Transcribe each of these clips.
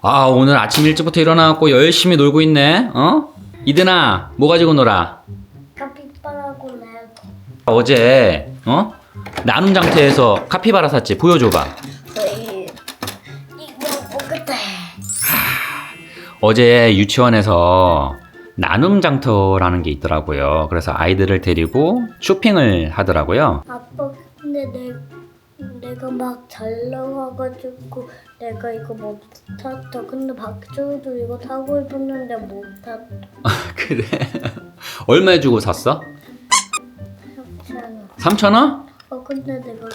아, 오늘 아침 일찍부터 일어나갖고 열심히 놀고 있네. 어? 이든아, 뭐 가지고 놀아? 카피바라고 레고. 어제 나눔 장터에서 카피바라 샀지. 보여줘봐. 이거 먹겠다. 어제 유치원에서 나눔 장터라는 게 있더라고요. 그래서 아이들을 데리고 쇼핑을 하더라고요. 아빠 근데 내가 막 잘 나와가지고 내가 이거 못 탔어. 근데 박주호도 이거 타고 싶었는데 못 탔어. 그래? 얼마에 주고 샀어? 3,000원? 근데 내가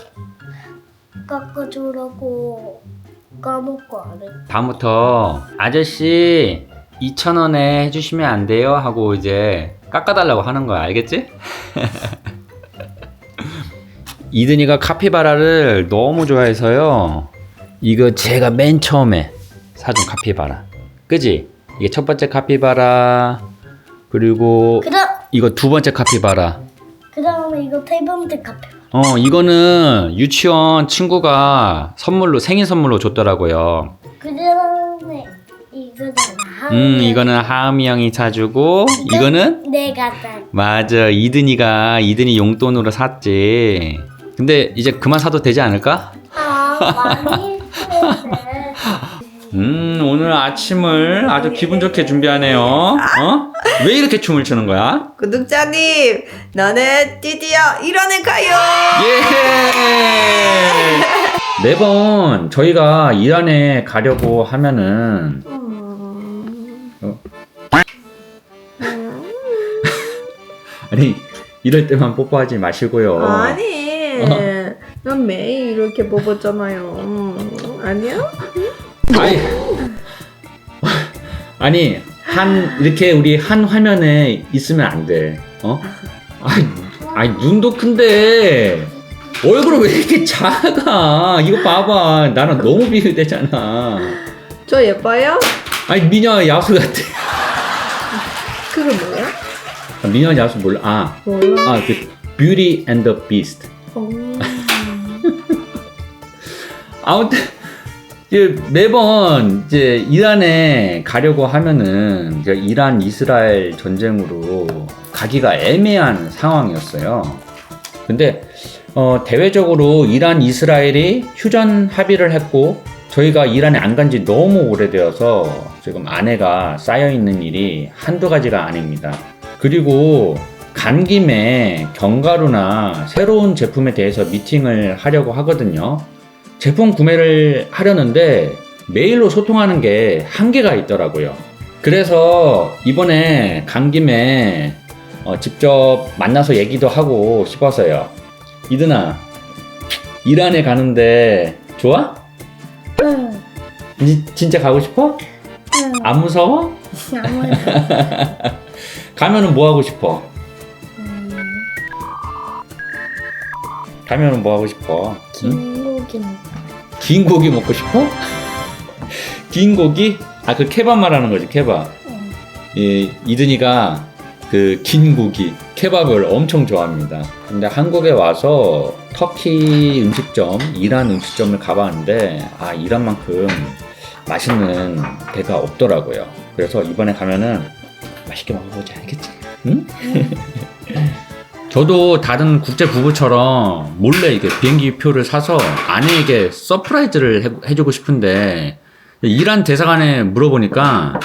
깎아주라고 까먹고 안 했어. 다음부터 아저씨 2,000원에 해주시면 안 돼요? 하고 이제 깎아달라고 하는 거야. 알겠지? 이든이가 카피바라를 너무 좋아해서요. 이거 제가 맨 처음에 사준 카피바라. 그지? 이게 첫 번째 카피바라, 그리고 이거 두 번째 카피바라. 그 다음에 이거 세 번째 카페. 이거는 유치원 친구가 선물로, 생일 선물로 줬더라고요. 그 다음에 이거잖아. 이거는 하음이 형이 사주고, 이거는 내가 사. 맞아, 이든이 용돈으로 샀지. 근데 이제 그만 사도 되지 않을까? 많이 했는데. 오늘 아침을 아주 기분 좋게 준비하네요. 왜 이렇게 춤을 추는 거야? 구독자님, 너는 드디어 일원에 가요. 예! 매번 저희가 이란에 가려고 하면은 아니, 이럴 때만 뽀뽀하지 마시고요. 아니, 난 매일 이렇게 뽑았잖아요. 아니야? 아니, 이렇게 우리 한 화면에 있으면 안 돼. 아니, 눈도 큰데 얼굴은 왜 이렇게 작아? 이거 봐봐. 나랑 너무 비교되잖아. 저 예뻐요? 아니, 미녀 야수 같아. 그거 뭐야? 미녀 야수 몰라? 몰라. 그 Beauty and the Beast. 아무튼 매번 이제 이란에 가려고 하면은 이제 이란 이스라엘 전쟁으로 가기가 애매한 상황이었어요. 근데 대외적으로 이란 이스라엘이 휴전 합의를 했고, 저희가 이란에 안 간 지 너무 오래되어서 지금 안에가 쌓여 있는 일이 한두 가지가 아닙니다. 그리고 간 김에 견과류나 새로운 제품에 대해서 미팅을 하려고 하거든요. 제품 구매를 하려는데 메일로 소통하는 게 한계가 있더라고요. 그래서 이번에 간 김에 직접 만나서 얘기도 하고 싶어서요. 이든아, 이란에 가는데 좋아? 응. 진짜 가고 싶어? 응. 안 무서워? 아무래도. 가면은 뭐 하고 싶어? 가면은 뭐 하고 싶어? 응? 긴 고기 먹고 싶어? 긴 고기? 그 케밥 말하는 거지, 케밥. 예, 이든이가 그 긴 고기, 케밥을 엄청 좋아합니다. 근데 한국에 와서 터키 음식점, 이란 음식점을 가봤는데 이란만큼 맛있는 데가 없더라고요. 그래서 이번에 가면은 맛있게 먹어보자, 알겠지? 응? 저도 다른 국제 부부처럼 몰래 이게 비행기 표를 사서 아내에게 서프라이즈를 해주고 싶은데, 이란 대사관에 물어보니까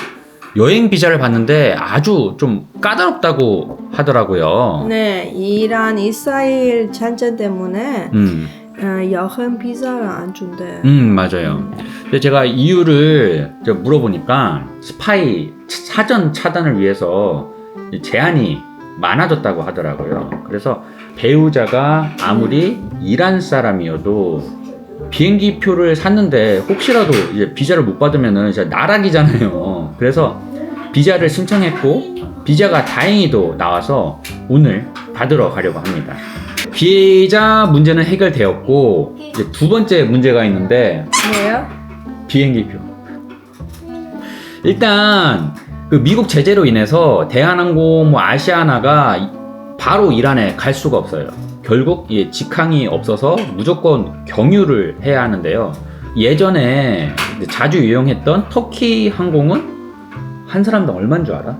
여행 비자를 받는데 아주 좀 까다롭다고 하더라고요. 네, 이란 이스라엘 전쟁 때문에 여행 비자를 안 준대. 맞아요. 근데 제가 이유를 물어보니까 스파이 사전 차단을 위해서 제한이 많아졌다고 하더라고요. 그래서 배우자가 아무리 이란 사람이어도 비행기 표를 샀는데 혹시라도 이제 비자를 못 받으면은 진짜 나락이잖아요. 그래서 비자를 신청했고, 비자가 다행히도 나와서 오늘 받으러 가려고 합니다. 비자 문제는 해결되었고, 이제 두 번째 문제가 있는데, 뭐야? 비행기 표. 일단 그 미국 제재로 인해서 대한항공, 아시아나가 바로 이란에 갈 수가 없어요. 결국 직항이 없어서 무조건 경유를 해야 하는데요. 예전에 이제 자주 이용했던 터키 항공은 한 사람당 얼마인 줄 알아?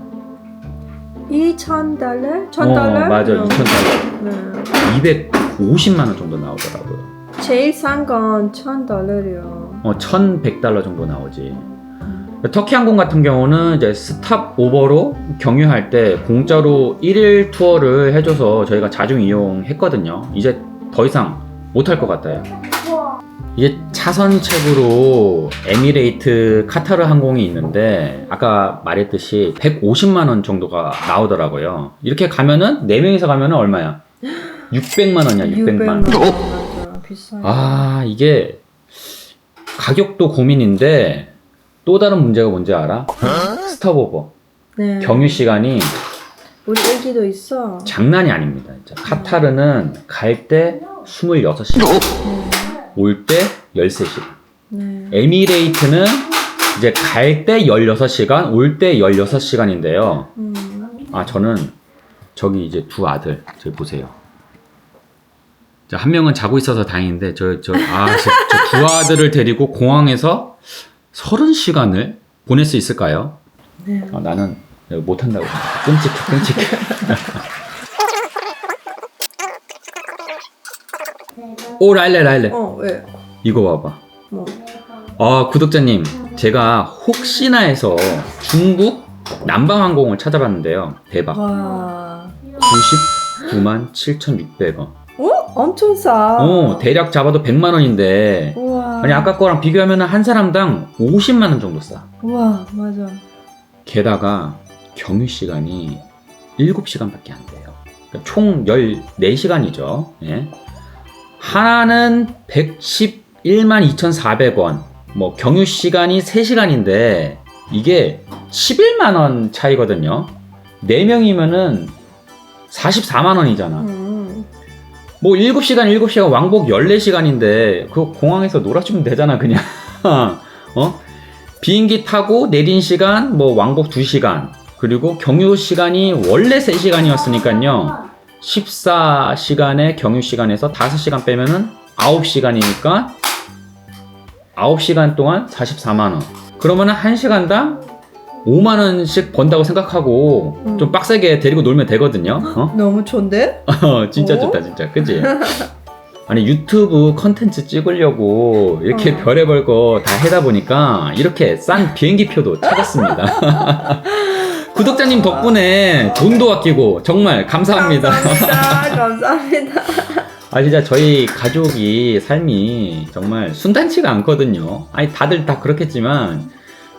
$2,000? $1,000? 맞아, 네. 2,000달러. 250만 원 정도 나오더라고요. 제일 싼 건 $1,000이요. 1,100달러 정도 나오지. 터키 항공 같은 경우는 이제 스탑 오버로 경유할 때 공짜로 1일 투어를 해줘서 저희가 자주 이용했거든요. 이제 더 이상 못할 것 같아요. 이게 차선책으로 에미레이트 카타르 항공이 있는데 아까 말했듯이 150만 원 정도가 나오더라고요. 이렇게 가면은 4명이서 가면은 얼마야? 600만 원이야. 600만 원. 맞아, 비싸요. 아, 이게 가격도 고민인데 또 다른 문제가 뭔지 알아? 스톱오버. 네. 경유 시간이 우리 애기도 있어. 장난이 아닙니다. 진짜. 카타르는 갈 때 26시간, 올 때 13시간. 네. 에미레이트는 이제 갈 때 16시간, 올 때 16시간인데요. 아, 저는 저기 이제 두 아들, 저기 보세요. 자, 한 명은 자고 있어서 다행인데, 저 두 아들을 데리고 공항에서 30시간을 보낼 수 있을까요? 네. 나는 못한다고. 끔찍해. 오, 라일레. 왜? 이거 봐봐. 뭐? 구독자님, 제가 혹시나 해서 중국 남방항공을 찾아봤는데요. 대박. 와. 99만 7,600원. 엄청 싸. 대략 잡아도 100만 원인데. 우와. 아니, 아까 거랑 비교하면 한 사람당 50만 원 정도 싸. 우와, 맞아. 게다가 경유 시간이 7시간밖에 안 돼요. 그러니까 총 14시간이죠. 예. 하나는 111만 2,400원. 뭐 경유 시간이 3시간인데 이게 11만 원 차이거든요. 4명이면은 44만 원이잖아. 뭐 7시간 왕복 14시간인데 그 공항에서 놀아주면 되잖아 그냥. 비행기 타고 내린 시간 뭐 왕복 2시간, 그리고 경유 시간이 원래 3시간이었으니까요 14시간의 경유 시간에서 5시간 빼면은 9시간이니까 9시간 동안 44만원. 그러면은 1시간당 5만원씩 번다고 생각하고 좀 빡세게 데리고 놀면 되거든요. 너무 좋은데? 진짜 좋다 진짜. 그치? 아니, 유튜브 컨텐츠 찍으려고 이렇게 별의별 거 다 해다 보니까 이렇게 싼 비행기 표도 찾았습니다. 구독자님 덕분에 돈도 아끼고 정말 감사합니다. 감사합니다. 아, 진짜 저희 가족이 삶이 정말 순탄치가 않거든요. 아니, 다들 다 그렇겠지만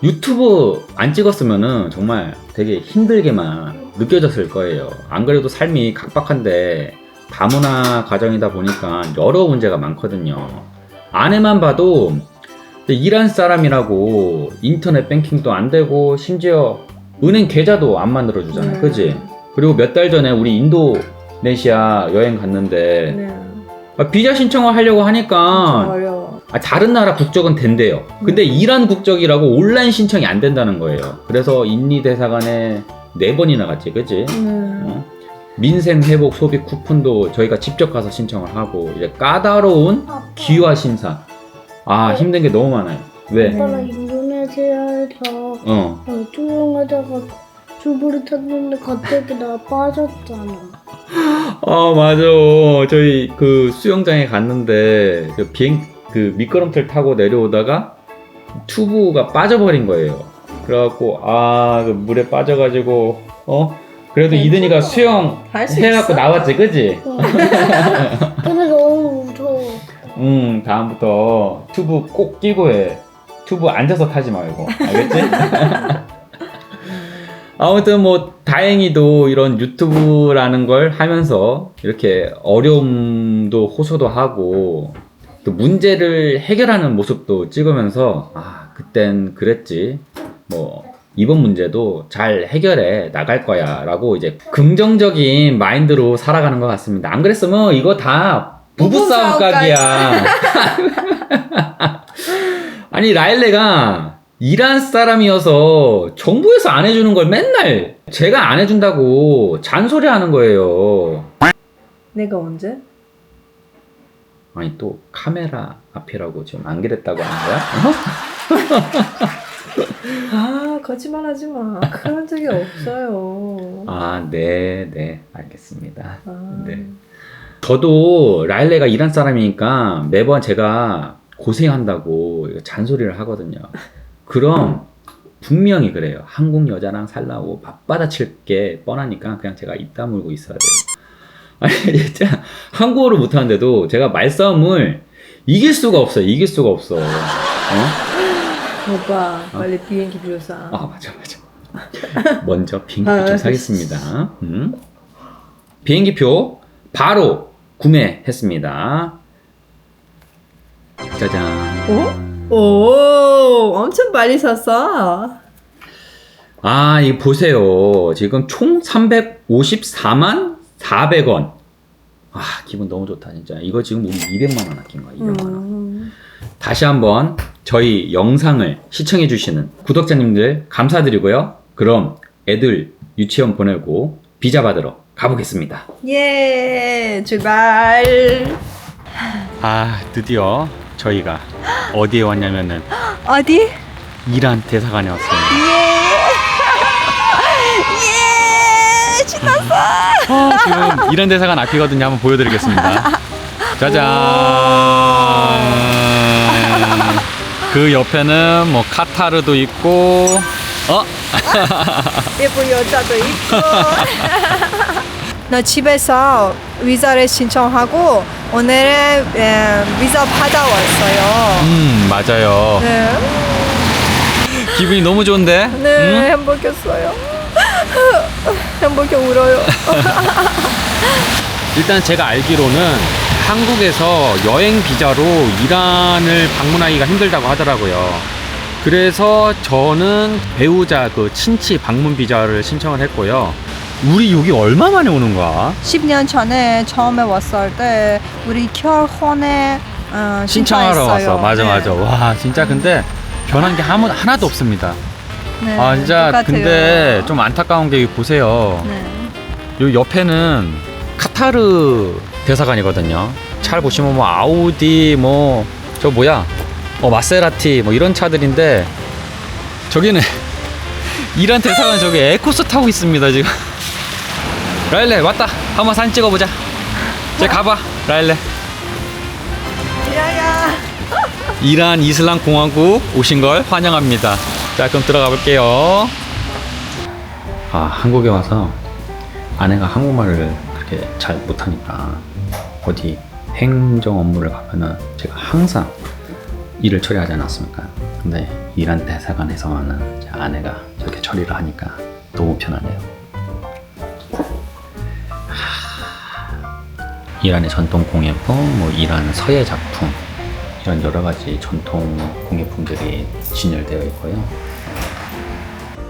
유튜브 안 찍었으면은 정말 되게 힘들게만 느껴졌을 거예요. 안 그래도 삶이 각박한데 다문화 가정이다 보니까 여러 문제가 많거든요. 아내만 봐도 이란 사람이라고 인터넷 뱅킹도 안 되고 심지어 은행 계좌도 안 만들어 주잖아요. 그지? 그리고 몇 달 전에 우리 인도네시아 여행 갔는데 비자 신청을 하려고 하니까 어려워. 다른 나라 국적은 된대요. 근데 이란 국적이라고 온라인 신청이 안 된다는 거예요. 그래서 인리 대사관에 4번이나 갔지. 그지? 민생 회복 소비 쿠폰도 저희가 직접 가서 신청을 하고, 이제 까다로운 기화 심사. 힘든 게 너무 많아요. 왜? 아빠랑 인도네시아에서 수영하다가 주부를 탔는데 갑자기 나 빠졌잖아. 맞아. 저희 그 수영장에 갔는데 그 미끄럼틀 타고 내려오다가 튜브가 빠져버린 거예요. 그래갖고 그 물에 빠져가지고 그래도 이든이가 수영 해갖고 나왔지, 그지? 근데 너무 무서워. 다음부터 튜브 꼭 끼고 해. 튜브 앉아서 타지 말고, 알겠지? 아무튼 뭐 다행히도 이런 유튜브라는 걸 하면서 이렇게 어려움도 호소도 하고 또 문제를 해결하는 모습도 찍으면서 그땐 그랬지, 뭐 이번 문제도 잘 해결해 나갈 거야 라고 이제 긍정적인 마인드로 살아가는 것 같습니다. 안 그랬으면 이거 다 부부싸움 각이야. 아니, 라일레가 이란 사람이어서 정부에서 안 해주는 걸 맨날 제가 안 해준다고 잔소리 하는 거예요. 내가 언제? 아니, 또 카메라 앞이라고 지금 안 그랬다고 하는 거야? 아, 거짓말하지 마. 그런 적이 없어요. 아, 네, 알겠습니다. 아. 네. 저도 라일레가 이란 사람이니까 매번 제가 고생한다고 잔소리를 하거든요. 그럼 분명히 그래요. 한국 여자랑 살라고 맞받아칠 게 뻔하니까 그냥 제가 입 다물고 있어야 돼요. 아니 진짜 한국어를 못하는데도 제가 말싸움을 이길 수가 없어요. 이길 수가 없어. 오빠, 빨리 비행기 표 사. 아 맞아. 먼저 비행기표 좀 사겠습니다. 비행기표 바로 구매했습니다. 짜잔. 어? 오, 엄청 빨리 샀어. 아, 이거 보세요. 지금 총 354만 400원. 아, 기분 너무 좋다, 진짜. 이거 지금 우리 200만 원 아낀 거야, 200만 원. 다시 한번 저희 영상을 시청해주시는 구독자님들 감사드리고요. 그럼 애들 유치원 보내고 비자 받으러 가보겠습니다. 예, 출발. 아, 드디어 저희가 어디에 왔냐면은 어디? 이란 대사관에 왔습니다. 예, 신났어. 지금 이란 대사관 앞이거든요. 한번 보여드리겠습니다. 짜잔. 그 옆에는 뭐 카타르도 있고, 예쁜 여자도 있고. 나 집에서 위자를 신청하고 오늘은 위자 받아왔어요. 맞아요. 네, 기분이 너무 좋은데? 네, 행복했어요. 행복해 울어요. 일단 제가 알기로는 한국에서 여행 비자로 이란을 방문하기가 힘들다고 하더라고요. 그래서 저는 배우자 그 친치 방문 비자를 신청을 했고요. 우리 여기 얼마 만에 오는 거야? 10년 전에 처음에 왔을 때 우리 결혼에 신청하러 신청했어요. 왔어. 맞아. 와, 진짜 근데 변한 게 하나도 없습니다. 네, 아, 진짜 똑같아요. 근데 좀 안타까운 게 여기 보세요. 네. 요 옆에는 카타르 대사관이거든요. 잘 보시면 뭐 아우디 뭐 저 뭐야 마세라티 뭐 이런 차들인데 저기는 이란 대사관 저기 에코스 타고 있습니다 지금. 라일레 왔다. 한번 사진 찍어보자. 이제 가봐 라일레. 야야. 이란 이슬람 공화국 오신 걸 환영합니다. 자, 그럼 들어가 볼게요. 아, 한국에 와서 아내가 한국말을 그렇게 잘 못하니까 어디 행정 업무를 가면은 제가 항상 일을 처리하지 않았습니까? 근데 이란 대사관에서는 제 아내가 저렇게 처리를 하니까 너무 편하네요. 이란의 전통 공예품, 뭐 이란 서예 작품 이런 여러 가지 전통 공예품들이 진열되어 있고요.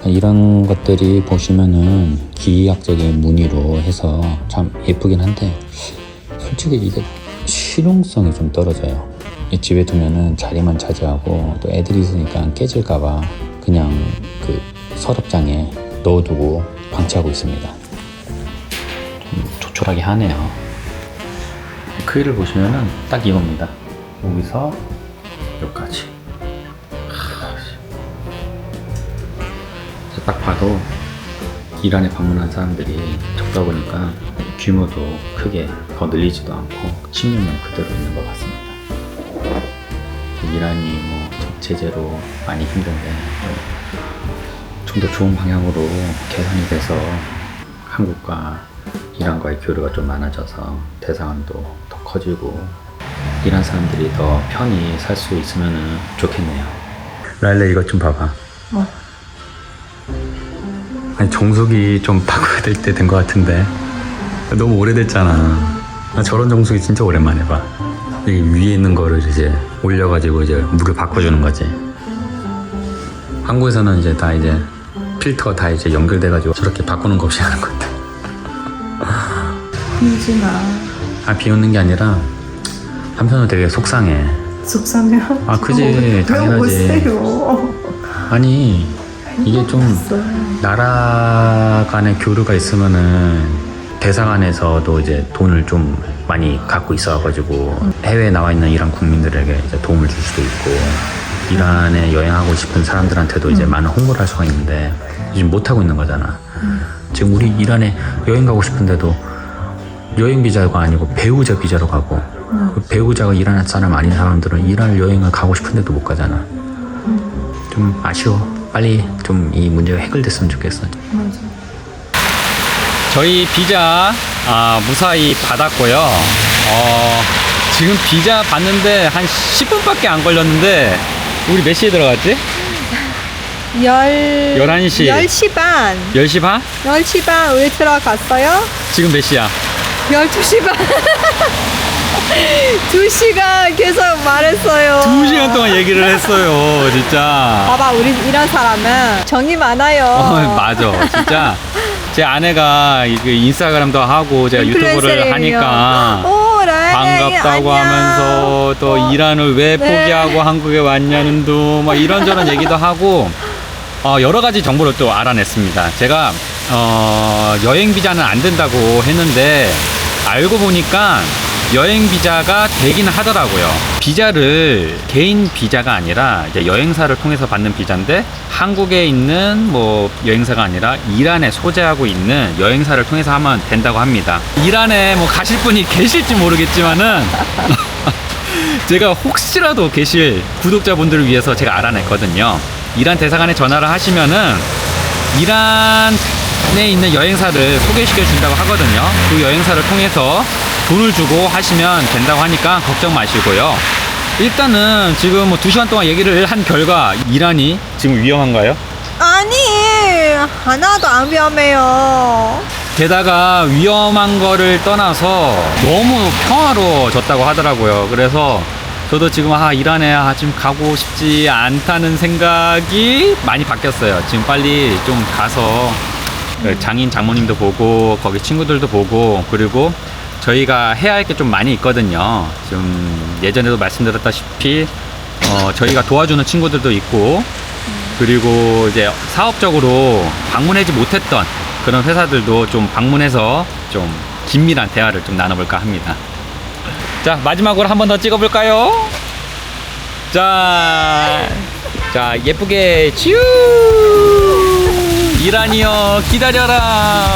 이런 것들이 보시면은 기하학적인 무늬로 해서 참 예쁘긴 한데 솔직히 이게 실용성이 좀 떨어져요. 이 집에 두면은 자리만 차지하고 또 애들이 있으니까 깨질까봐 그냥 그 서랍장에 넣어두고 방치하고 있습니다. 좀 조촐하게 하네요. 크기를 보시면은 딱 이겁니다. 여기서 여기까지. 딱 봐도 이란에 방문한 사람들이 적다 보니까 규모도 크게 더 늘리지도 않고 10년만 그대로 있는 것 같습니다. 이란이 뭐 제재로 많이 힘든데 좀 더 좋은 방향으로 개선이 돼서 한국과 이란과의 교류가 좀 많아져서 대사관도 더 커지고 이란 사람들이 더 편히 살 수 있으면 좋겠네요. 라일레 이것 좀 봐봐. 아니 정수기 좀 바꿔야 될 때 된 것 같은데 너무 오래됐잖아. 나 저런 정수기 진짜 오랜만에 봐. 이 위에 있는 거를 이제 올려가지고 이제 물을 바꿔주는 거지. 한국에서는 이제 다 이제 필터가 다 이제 연결돼가지고 저렇게 바꾸는 거 없이 하는 건데. 비우지 마. 아, 비웃는 게 아니라 한편으로 되게 속상해. 속상해. 아, 그지. 당연하지. 아니 이게 좀 나라 간의 교류가 있으면은 대사관에서도 이제 돈을 좀 많이 갖고 있어가지고 해외에 나와 있는 이란 국민들에게 이제 도움을 줄 수도 있고 이란에 여행하고 싶은 사람들한테도 이제 많은 홍보를 할 수가 있는데 지금 못 하고 있는 거잖아. 지금 우리 이란에 여행 가고 싶은데도 여행 비자가 아니고 배우자 비자로 가고 그 배우자가 이란 사람 아닌 사람들은 이란 여행을 가고 싶은데도 못 가잖아. 좀 아쉬워. 빨리 좀 이 문제가 해결됐으면 좋겠어. 맞아. 저희 비자 무사히 받았고요. 지금 비자 받는데 한 10분밖에 안 걸렸는데 우리 몇 시에 들어갔지? 11시. 10시 반. 10시 반? 10시 반 우리 들어갔어요. 지금 몇 시야? 12시 반. 2시간 계속 말했어요. 2시간 동안 얘기를 했어요, 진짜. 봐봐, 우리 이런 사람은 정이 많아요. 맞아. 진짜 제 아내가 그 인스타그램도 하고 제가 유튜브를 인플루언서예요. 하니까 오, 라이, 반갑다고 안녕. 하면서 또 이란을 왜 네. 포기하고 한국에 왔냐는 둥 막 이런저런 얘기도 하고 여러 가지 정보를 또 알아냈습니다. 제가 여행 비자는 안 된다고 했는데 알고 보니까 여행 비자가 되긴 하더라고요. 비자를 개인 비자가 아니라 이제 여행사를 통해서 받는 비자인데 한국에 있는 뭐 여행사가 아니라 이란에 소재하고 있는 여행사를 통해서 하면 된다고 합니다. 이란에 뭐 가실 분이 계실지 모르겠지만은 제가 혹시라도 계실 구독자분들을 위해서 제가 알아냈거든요. 이란 대사관에 전화를 하시면은 이란에 있는 여행사를 소개시켜 준다고 하거든요. 그 여행사를 통해서 돈을 주고 하시면 된다고 하니까 걱정 마시고요. 일단은 지금 뭐 2시간 동안 얘기를 한 결과 이란이 지금 위험한가요? 아니, 하나도 안 위험해요. 게다가 위험한 거를 떠나서 너무 평화로워졌다고 하더라고요. 그래서 저도 지금 이란에 지금 가고 싶지 않다는 생각이 많이 바뀌었어요. 지금 빨리 좀 가서 장인 장모님도 보고 거기 친구들도 보고 그리고 저희가 해야 할 게 좀 많이 있거든요. 좀 예전에도 말씀드렸다시피 저희가 도와주는 친구들도 있고 그리고 이제 사업적으로 방문하지 못했던 그런 회사들도 좀 방문해서 좀 긴밀한 대화를 좀 나눠볼까 합니다. 자, 마지막으로 한 번 더 찍어볼까요? 자, 예쁘게 츄! 이란이여 기다려라.